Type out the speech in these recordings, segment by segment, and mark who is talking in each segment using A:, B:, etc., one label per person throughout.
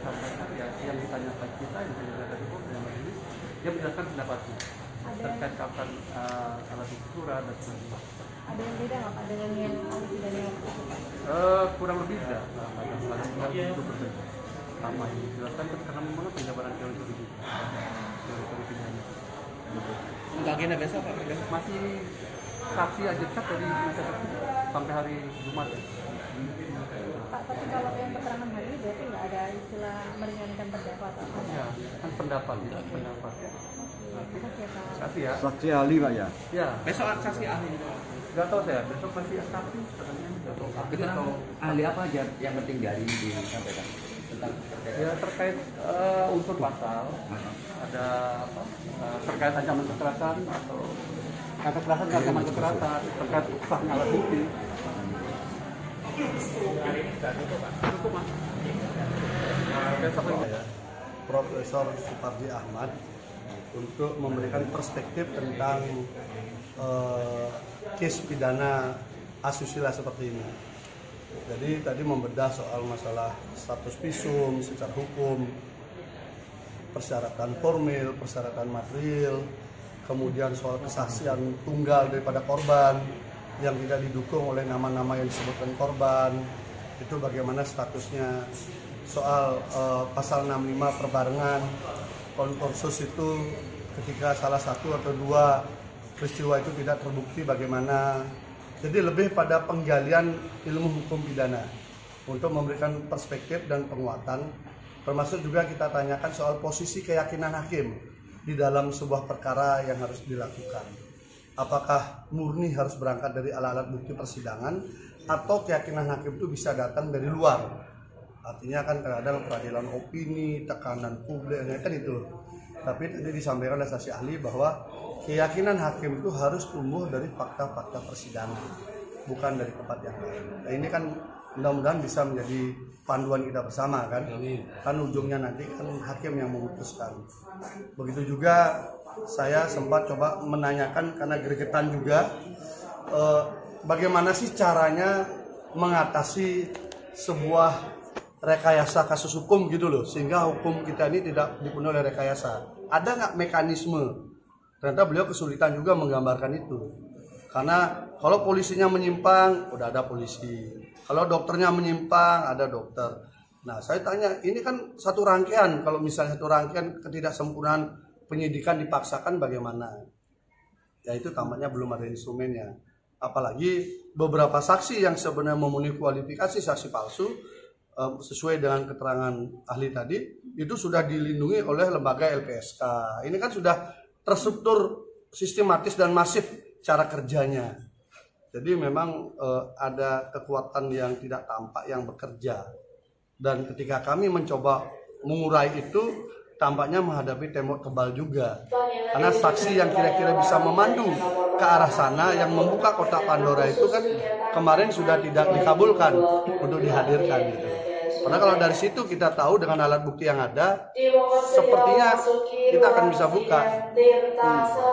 A: disampaikan ya yang ditanyakan kita, yang ditanyakan dari yang majelis, dia menjelaskan pendapatnya terkait kapan alat bukti surat dan sebagainya.
B: Ada yang beda nggak Pak dengan yang ahli pidana yang
A: Kurang lebih tidak, kadang-kadang itu berbeda. Sama yang dijelaskan karena memang penjabaran teori itu begitu, teori pidana.
C: Untuk agenda besok Pak?
A: Masih saksi aja cek dari sampai hari Jumat.
B: Pak, tapi kalau yang keterangan hari ini berarti nggak ada istilah meringankan terdakwa atau apa?
A: Ya, kan pendapat ya, pendapat ya. Kasih ya.
D: Saksi ahli Pak ya?
A: Ya.
C: Besok saksi ahli.
A: Nggak tahu saya, besok masih saksi katanya nggak tahu.
E: Atau ahli apa aja yang penting dari disampaikan tentang
A: Ya terkait unsur pasal, ada apa? Terkait ancaman kekerasan atau kekerasan, ancaman kekerasan, terkait sahnya alat bukti. Cukup mas. Besok ya.
F: Profesor Supardi Ahmad untuk memberikan perspektif tentang case pidana asusila seperti ini. Jadi tadi membedah soal masalah status visum secara hukum, persyaratan formil, persyaratan material, kemudian soal kesaksian tunggal daripada korban yang tidak didukung oleh nama-nama yang disebutkan korban, itu bagaimana statusnya, soal pasal 65 perbarengan, konkursus itu ketika salah satu atau dua peristiwa itu tidak terbukti bagaimana. Jadi lebih pada penggalian ilmu hukum pidana untuk memberikan perspektif dan penguatan, termasuk juga kita tanyakan soal posisi keyakinan hakim di dalam sebuah perkara yang harus dilakukan. Apakah murni harus berangkat dari alat-alat bukti persidangan atau keyakinan hakim itu bisa datang dari luar? Artinya kan kadang-kadang peradilan opini, tekanan publik, kan itu. Tapi tadi disampaikan oleh saksi ahli bahwa keyakinan hakim itu harus tumbuh dari fakta-fakta persidangan, bukan dari tempat yang lain. Nah ini kan mudah-mudahan bisa menjadi panduan kita bersama kan. Kan ujungnya nanti kan hakim yang memutuskan. Begitu juga saya sempat coba menanyakan karena gregetan juga, bagaimana sih caranya mengatasi sebuah rekayasa kasus hukum gitu loh, sehingga hukum kita ini tidak dipenuhi oleh rekayasa. Ada nggak mekanisme? Ternyata beliau kesulitan juga menggambarkan itu. Karena kalau polisinya menyimpang, udah ada polisi. Kalau dokternya menyimpang, ada dokter. Nah, saya tanya, ini kan satu rangkaian. Kalau misalnya satu rangkaian ketidaksempurnaan penyidikan dipaksakan bagaimana? Ya itu tampaknya belum ada instrumennya. Apalagi beberapa saksi yang sebenarnya memenuhi kualifikasi saksi palsu, sesuai dengan keterangan ahli tadi, itu sudah dilindungi oleh lembaga LPSK. Ini kan sudah terstruktur sistematis dan masif cara kerjanya. Jadi memang ada kekuatan yang tidak tampak yang bekerja. Dan ketika kami mencoba mengurai itu, tampaknya menghadapi tembok tebal juga. Karena saksi yang kira-kira bisa memandu ke arah sana, yang membuka kotak Pandora itu kan kemarin sudah tidak dikabulkan untuk dihadirkan gitu. Karena kalau dari situ kita tahu dengan alat bukti yang ada, sepertinya kita akan bisa buka.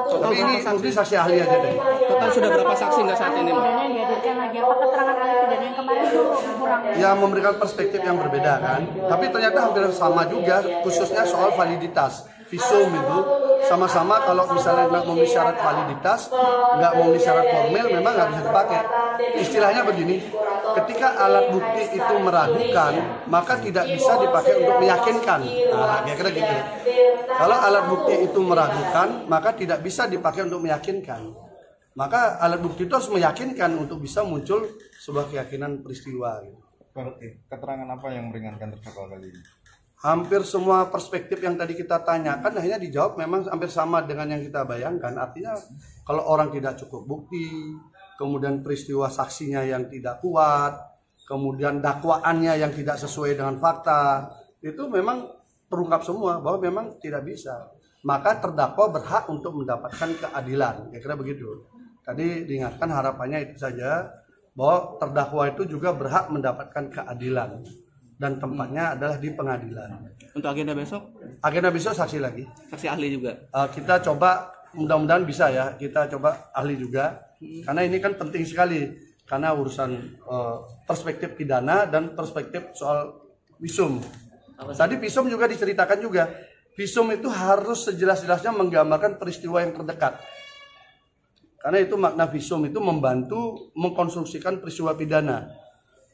F: Tapi ini mungkin saksi ahli aja deh.
C: Total sudah berapa saksi nggak saat ini?
B: Pidana yang dihadirkan lagi, apa keterangan ahli pidana yang kemarin itu kurang?
F: Ya memberikan perspektif yang berbeda kan. Tapi ternyata hampir sama juga, khususnya soal validitas. Visum itu sama-sama kalau misalnya nggak memenuhi syarat validitas, nggak memenuhi syarat formil, memang nggak bisa dipakai. Istilahnya begini, ketika alat bukti itu meragukan, maka tidak bisa dipakai untuk meyakinkan. Nah, kira-kira gitu. Kalau alat bukti itu meragukan, maka tidak bisa dipakai untuk meyakinkan. Maka alat bukti itu harus meyakinkan untuk bisa muncul sebuah keyakinan peristiwa.
D: Keterangan apa yang meringankan terdakwa kali ini?
F: Hampir semua perspektif yang tadi kita tanyakan akhirnya dijawab memang hampir sama dengan yang kita bayangkan. Artinya kalau orang tidak cukup bukti, kemudian peristiwa saksinya yang tidak kuat, kemudian dakwaannya yang tidak sesuai dengan fakta, itu memang terungkap semua bahwa memang tidak bisa. Maka terdakwa berhak untuk mendapatkan keadilan. Kira-kira begitu. Tadi diingatkan harapannya itu saja, bahwa terdakwa itu juga berhak mendapatkan keadilan. Dan tempatnya adalah di pengadilan.
C: Untuk agenda besok?
F: Agenda besok saksi lagi.
C: Saksi ahli juga?
F: Kita coba, mudah-mudahan bisa ya, kita coba ahli juga. Karena ini kan penting sekali. Karena urusan perspektif pidana dan perspektif soal visum. Tadi visum juga diceritakan juga. Visum itu harus sejelas-jelasnya menggambarkan peristiwa yang terdekat. Karena itu makna visum itu membantu mengkonstruksikan peristiwa pidana.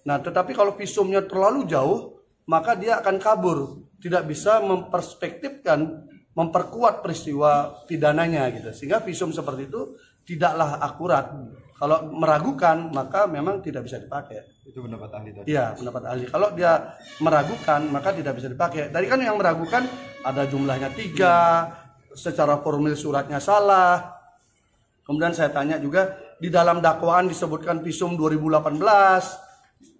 F: Nah, tetapi kalau visumnya terlalu jauh, maka dia akan kabur, tidak bisa memperspektifkan, memperkuat peristiwa pidananya gitu. Sehingga visum seperti itu tidaklah akurat. Kalau meragukan, maka memang tidak bisa dipakai.
D: Itu pendapat ahli tadi.
F: Iya, pendapat ahli. Kalau dia meragukan, maka tidak bisa dipakai. Tadi kan yang meragukan ada jumlahnya 3, secara formulir suratnya salah. Kemudian saya tanya juga, di dalam dakwaan disebutkan visum 2018,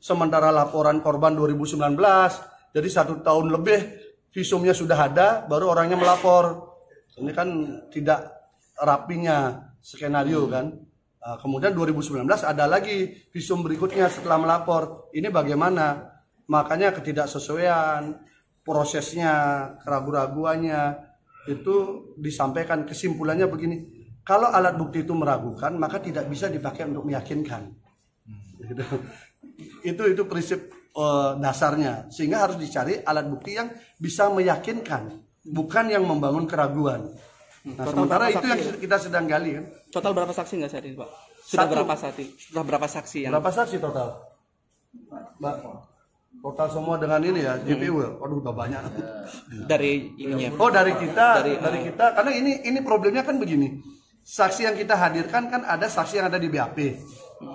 F: sementara laporan korban 2019, jadi 1 tahun lebih visumnya sudah ada, baru orangnya melapor. Ini kan tidak rapinya skenario kan. Kemudian 2019 ada lagi visum berikutnya setelah melapor. Ini bagaimana? Makanya ketidaksesuaian, prosesnya, keraguan-raguannya, itu disampaikan. Kesimpulannya begini, kalau alat bukti itu meragukan, maka tidak bisa dipakai untuk meyakinkan. Itu prinsip dasarnya. Sehingga harus dicari alat bukti yang bisa meyakinkan, bukan yang membangun keraguan. Nah, sementara itu yang kita sedang gali kan.
C: Total berapa saksi nggak saat ini, Pak? Sudah berapa saksi? Sudah berapa saksi yang?
F: Berapa saksi total? Mbak, total semua dengan ini ya, JPU ya. Waduh, udah banyak.
C: Dari ininya.
F: Oh, dari kita, dari kita. Karena ini problemnya kan begini. Saksi yang kita hadirkan kan ada saksi yang ada di BAP,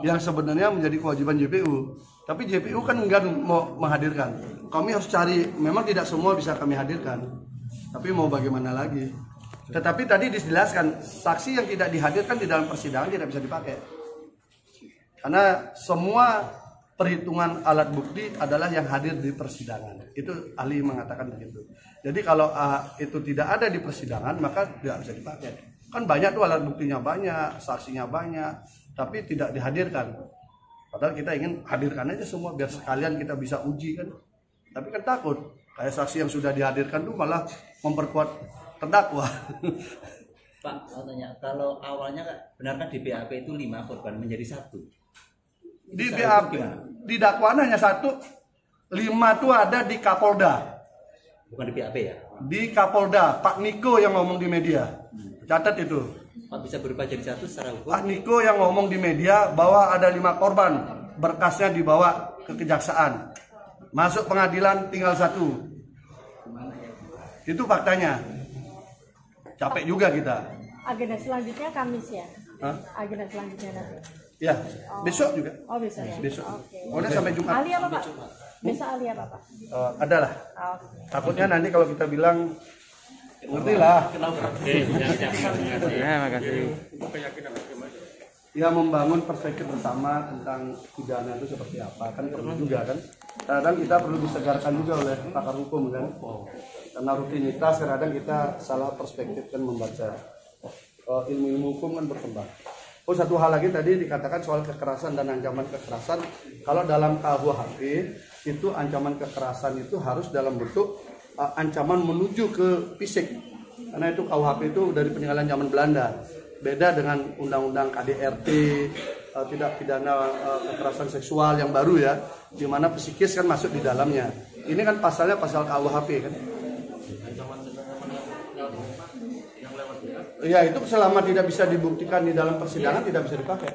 F: yang sebenarnya menjadi kewajiban JPU. Tapi JPU kan enggak mau menghadirkan. Kami harus cari. Memang tidak semua bisa kami hadirkan. Tapi mau bagaimana lagi? Tetapi tadi dijelaskan, saksi yang tidak dihadirkan di dalam persidangan tidak bisa dipakai. Karena semua perhitungan alat bukti adalah yang hadir di persidangan. Itu ahli mengatakan begitu. Jadi kalau itu tidak ada di persidangan, maka tidak bisa dipakai. Kan banyak tuh alat buktinya banyak, saksinya banyak, tapi tidak dihadirkan. Padahal kita ingin hadirkan aja semua biar sekalian kita bisa uji kan. Tapi kan takut, kayak saksi yang sudah dihadirkan tuh malah memperkuat terdakwa.
E: Pak, mau tanya, kalau awalnya benarkah di BAP itu 5 korban menjadi 1?
F: Di BAP, di dakwaan hanya 1, 5 tuh ada di Kapolda.
E: Bukan di BAP ya?
F: Di Kapolda, Pak Niko yang ngomong di media. Catat itu.
E: Pak, bisa berubah jadi 1 secara hukum?
F: Pak Niko yang ngomong di media bahwa ada 5 korban, berkasnya dibawa ke kejaksaan. Masuk pengadilan tinggal 1. Itu faktanya. Capek juga kita.
B: Agenda selanjutnya Kamis ya?
F: Hah?
B: Agenda selanjutnya nanti?
F: Ya, besok juga.
B: Oh besok ya?
F: Besok.
B: Oke.
F: Pokoknya sampai Jumat.
B: Ahli apa Pak? Besok ahli apa Pak?
F: Adalah.
B: Oke.
F: Takutnya nanti kalau kita bilang, ngerti lah.
C: Ya, makasih.
F: Ya membangun perspektif bersama tentang pidana itu seperti apa. Kan perlu juga kan. Kadang kita perlu disegarkan juga oleh pakar hukum kan. Karena rutinitas kadang kita salah perspektif kan membaca. Ilmu-ilmu hukum kan berkembang. Oh, satu hal lagi tadi dikatakan soal kekerasan dan ancaman kekerasan. Kalau dalam KUHP itu ancaman kekerasan itu harus dalam bentuk ancaman menuju ke fisik. Karena itu KUHP itu dari peninggalan zaman Belanda. Beda dengan undang-undang KDRT, tidak pidana kekerasan seksual yang baru ya, di mana psikis kan masuk di dalamnya. Ini kan pasalnya pasal KUHP kan. Ya itu selama tidak bisa dibuktikan di dalam persidangan tidak bisa dipakai.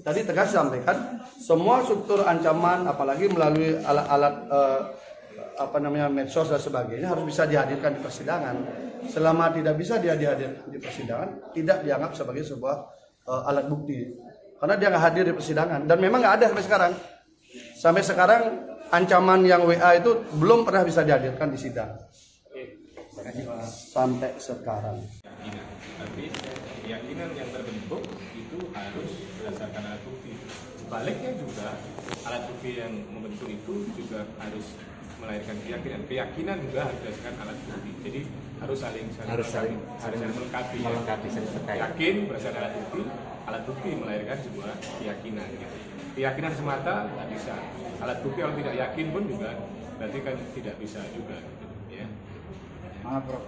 F: Tadi tegas sampaikan semua struktur ancaman apalagi melalui alat-alat medsos dan sebagainya harus bisa dihadirkan di persidangan. Selama tidak bisa dia dihadirkan di persidangan tidak dianggap sebagai sebuah alat bukti. Karena dia nggak hadir di persidangan dan memang nggak ada sampai sekarang. Sampai sekarang ancaman yang WA itu belum pernah bisa dihadirkan di sidang. Sampai sekarang.
G: Tapi keyakinan yang terbentuk itu harus berdasarkan alat bukti. Sebaliknya juga alat bukti yang membentuk itu juga harus melahirkan keyakinan. Keyakinan juga harus berdasarkan alat bukti. Jadi harus saling melengkapi. Yakin berdasarkan alat bukti melahirkan sebuah keyakinan. Gitu. Keyakinan semata tidak bisa. Alat bukti kalau tidak yakin pun juga berarti kan tidak bisa juga. Gitu, ya.
H: Maaf Prof,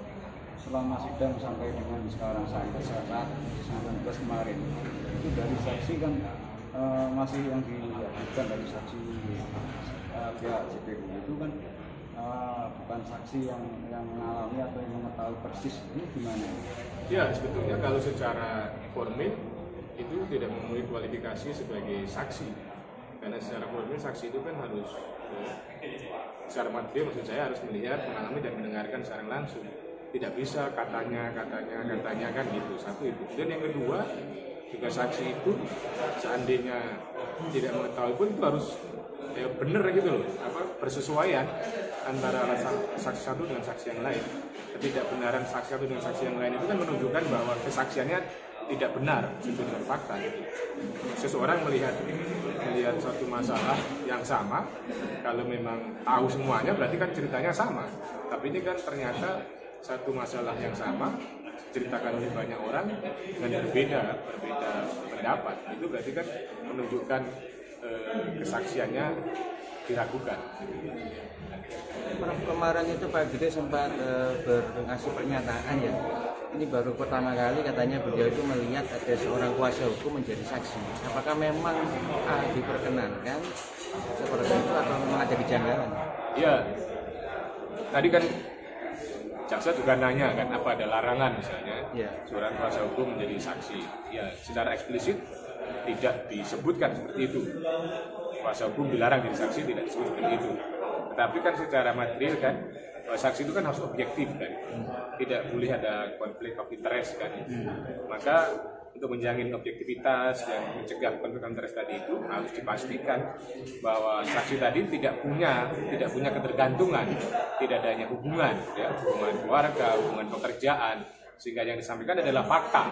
H: selama sidang sampai dengan sekarang sampai saat 19 kemarin itu dari saksi kan masih yang dihadirkan dari saksi pihak JPU itu kan bukan bukan saksi yang mengalami atau yang mengetahui persis, ini gimana?
G: Ya, sebetulnya kalau secara formil itu tidak memenuhi kualifikasi sebagai saksi, karena secara formil saksi itu kan harus secara material, maksud saya harus melihat, mengalami dan mendengarkan secara langsung. Tidak bisa katanya kan gitu. Satu itu. Dan yang kedua, juga saksi itu seandainya tidak mengetahui pun itu harus benar gitu loh, bersesuaian antara saksi satu dengan saksi yang lain. Ketidakbenaran saksi satu dengan saksi yang lain itu kan menunjukkan bahwa kesaksiannya tidak benar sesuai dengan fakta. Seseorang melihat suatu masalah yang sama, kalau memang tahu semuanya berarti kan ceritanya sama. Tapi ini kan ternyata satu masalah yang sama diceritakan oleh banyak orang dengan berbeda pendapat. Itu berarti kan menunjukkan kesaksiannya diragukan.
I: Kemarin itu Pak Gede sempat ngasih pernyataan ya. Ini baru pertama kali katanya beliau itu melihat ada seorang kuasa hukum menjadi saksi. Apakah memang diperkenankan seperti itu atau memang ada kejanggalan?
G: Ya, tadi kan jaksa juga nanya kan apa ada larangan misalnya seorang kuasa hukum menjadi saksi. Ya, secara eksplisit tidak disebutkan seperti itu. Kuasa hukum dilarang jadi saksi, tidak disebut seperti itu. Tetapi kan secara material kan saksi itu kan harus objektif kan, tidak boleh ada konflik of interest kan. Maka untuk menjamin objektivitas dan mencegah konflik of interest tadi itu harus dipastikan bahwa saksi tadi tidak punya ketergantungan, tidak adanya hubungan keluarga, hubungan pekerjaan, sehingga yang disampaikan adalah fakta.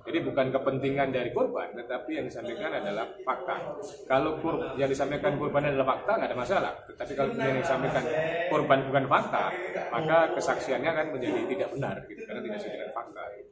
G: Jadi bukan kepentingan dari korban, tetapi yang disampaikan adalah fakta. Kalau yang disampaikan korban adalah fakta, nggak ada masalah. Tetapi kalau yang disampaikan korban bukan fakta, maka kesaksiannya kan menjadi tidak benar, gitu, karena tidak sesuai dengan fakta. Gitu.